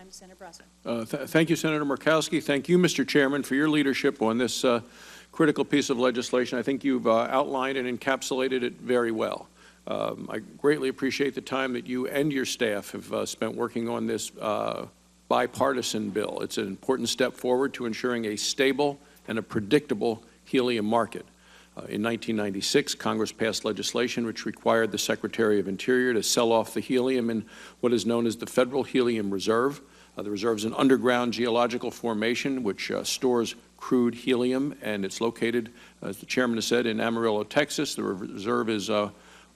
Time to Senator Barrasso. Thank you, Senator Murkowski. Thank you, Mr. Chairman, for your leadership on this critical piece of legislation. I think you've outlined and encapsulated it very well. I greatly appreciate the time that you and your staff have spent working on this bipartisan bill. It's an important step forward to ensuring a stable and a predictable helium market. In 1996, Congress passed legislation which required the Secretary of Interior to sell off the helium in what is known as the Federal Helium Reserve. The reserve is an underground geological formation which stores crude helium, and it's located, as the Chairman has said, in Amarillo, Texas. The reserve is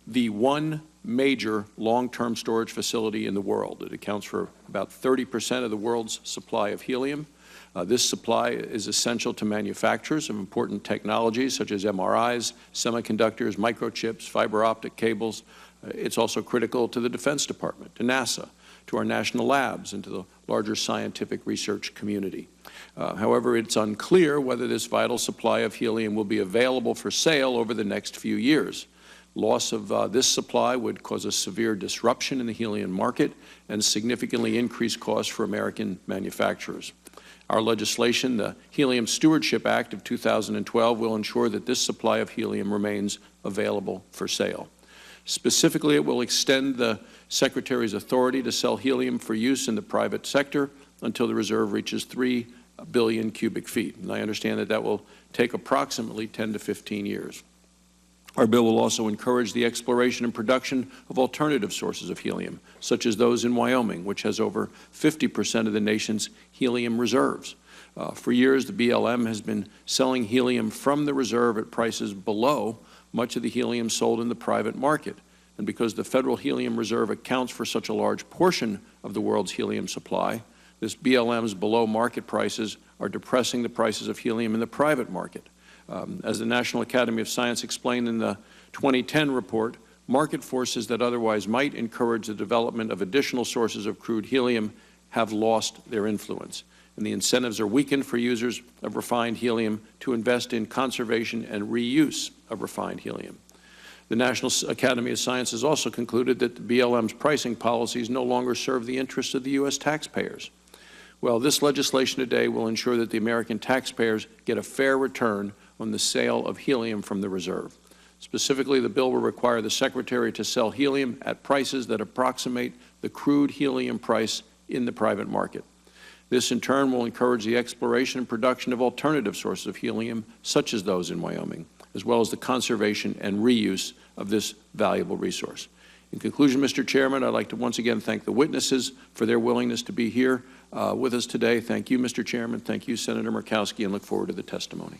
the one major long-term storage facility in the world. It accounts for about 30% of the world's supply of helium. This supply is essential to manufacturers of important technologies such as MRIs, semiconductors, microchips, fiber optic cables. It's also critical to the Defense Department, to NASA, to our national labs, and to the larger scientific research community. However, it's unclear whether this vital supply of helium will be available for sale over the next few years. Loss of this supply would cause a severe disruption in the helium market and significantly increase costs for American manufacturers. Our legislation, the Helium Stewardship Act of 2012, will ensure that this supply of helium remains available for sale. Specifically, it will extend the Secretary's authority to sell helium for use in the private sector until the reserve reaches 3 billion cubic feet. And I understand that that will take approximately 10 to 15 years. Our bill will also encourage the exploration and production of alternative sources of helium, such as those in Wyoming, which has over 50% of the nation's helium reserves. For years, the BLM has been selling helium from the reserve at prices below much of the helium sold in the private market. And because the Federal Helium Reserve accounts for such a large portion of the world's helium supply, this BLM's below-market prices are depressing the prices of helium in the private market. As the National Academy of Science explained in the 2010 report, market forces that otherwise might encourage the development of additional sources of crude helium have lost their influence, and the incentives are weakened for users of refined helium to invest in conservation and reuse of refined helium. The National Academy of Science has also concluded that the BLM's pricing policies no longer serve the interests of the U.S. taxpayers. Well, this legislation today will ensure that the American taxpayers get a fair return on the sale of helium from the reserve. Specifically, the bill will require the Secretary to sell helium at prices that approximate the crude helium price in the private market. This, in turn, will encourage the exploration and production of alternative sources of helium, such as those in Wyoming, as well as the conservation and reuse of this valuable resource. In conclusion, Mr. Chairman, I'd like to once again thank the witnesses for their willingness to be here with us today. Thank you, Mr. Chairman. Thank you, Senator Murkowski, and look forward to the testimony.